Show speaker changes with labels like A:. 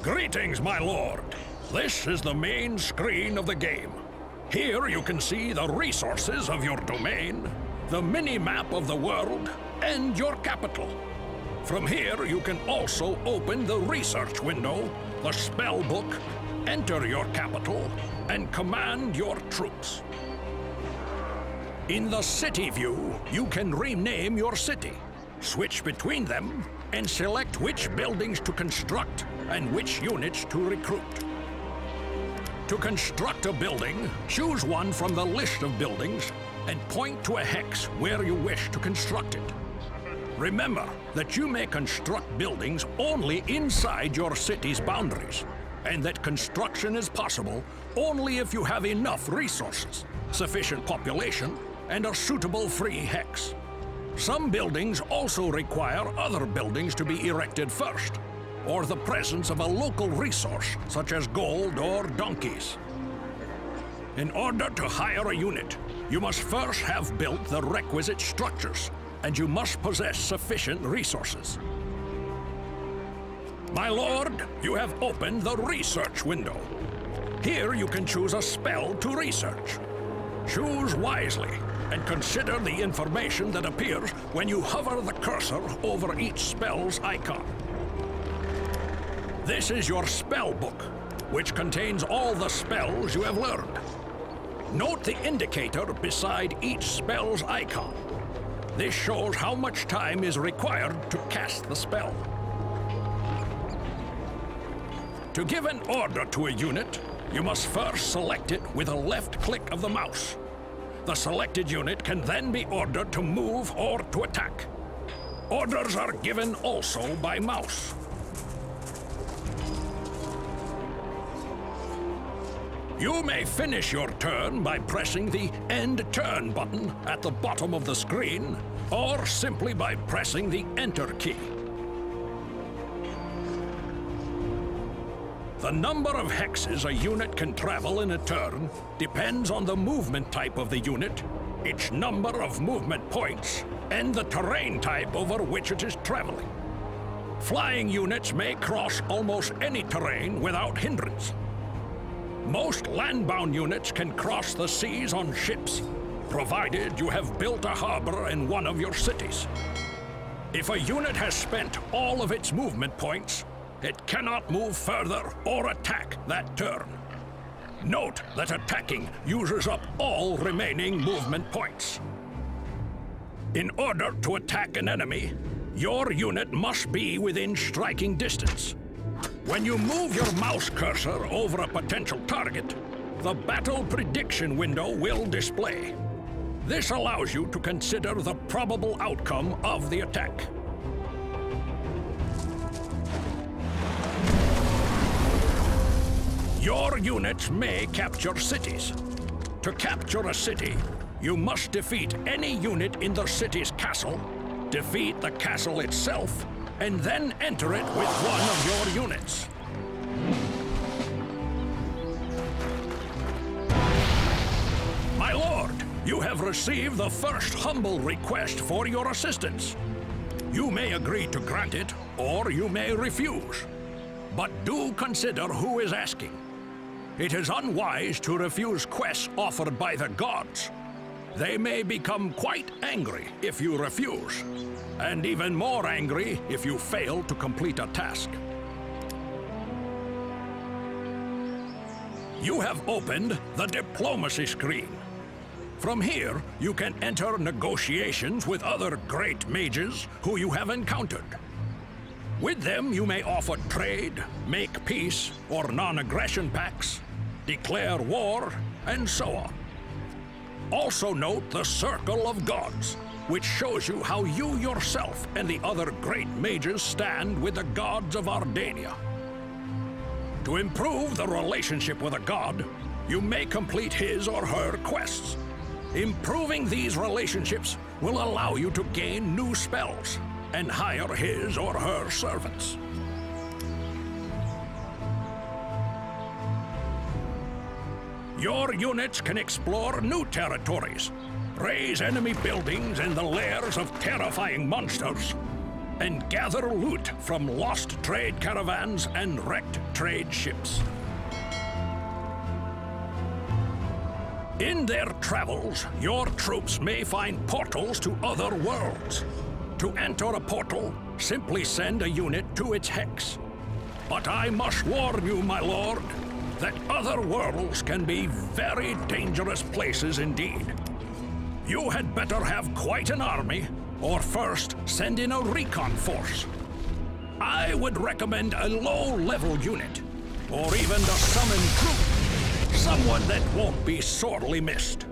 A: Greetings, my lord. This is the main screen of the game. Here you can see the resources of your domain, the mini-map of the world, and your capital. From here you can also open the research window, the spell book, enter your capital, and command your troops. In the city view, you can rename your city, switch between them, and select which buildings to construct and which units to recruit. To construct a building, choose one from the list of buildings and point to a hex where you wish to construct it. Remember that you may construct buildings only inside your city's boundaries, and that construction is possible only if you have enough resources, sufficient population, and a suitable free hex. Some buildings also require other buildings to be erected first, or the presence of a local resource such as gold or donkeys. In order to hire a unit, you must first have built the requisite structures, and you must possess sufficient resources. My lord, you have opened the research window. Here you can choose a spell to research. Choose wisely and consider the information that appears when you hover the cursor over each spell's icon. This is your spell book, which contains all the spells you have learned. Note the indicator beside each spell's icon. This shows how much time is required to cast the spell. To give an order to a unit, you must first select it with a left click of the mouse. The selected unit can then be ordered to move or to attack. Orders are given also by mouse. You may finish your turn by pressing the End Turn button at the bottom of the screen, or simply by pressing the Enter key. The number of hexes a unit can travel in a turn depends on the movement type of the unit, its number of movement points, and the terrain type over which it is traveling. Flying units may cross almost any terrain without hindrance. Most land-bound units can cross the seas on ships, provided you have built a harbor in one of your cities. If a unit has spent all of its movement points, it cannot move further or attack that turn. Note that attacking uses up all remaining movement points. In order to attack an enemy, your unit must be within striking distance. When you move your mouse cursor over a potential target, the battle prediction window will display. This allows you to consider the probable outcome of the attack. Your units may capture cities. To capture a city, you must defeat any unit in the city's castle, defeat the castle itself, and then enter it with one of your units. My lord, you have received the first humble request for your assistance. You may agree to grant it, or you may refuse. But do consider who is asking. It is unwise to refuse quests offered by the gods. They may become quite angry if you refuse, and even more angry if you fail to complete a task. You have opened the diplomacy screen. From here, you can enter negotiations with other great mages who you have encountered. With them, you may offer trade, make peace or non-aggression pacts, declare war, and so on. Also note the Circle of Gods, which shows you how you yourself and the other great mages stand with the gods of Ardania. To improve the relationship with a god, you may complete his or her quests. Improving these relationships will allow you to gain new spells and hire his or her servants. Your units can explore new territories, raise enemy buildings in the lairs of terrifying monsters, and gather loot from lost trade caravans and wrecked trade ships. In their travels, your troops may find portals to other worlds. To enter a portal, simply send a unit to its hex. But I must warn you, my lord, that other worlds can be very dangerous places indeed. You had better have quite an army, or first send in a recon force. I would recommend a low-level unit, or even the summoned troop. Someone that won't be sorely missed.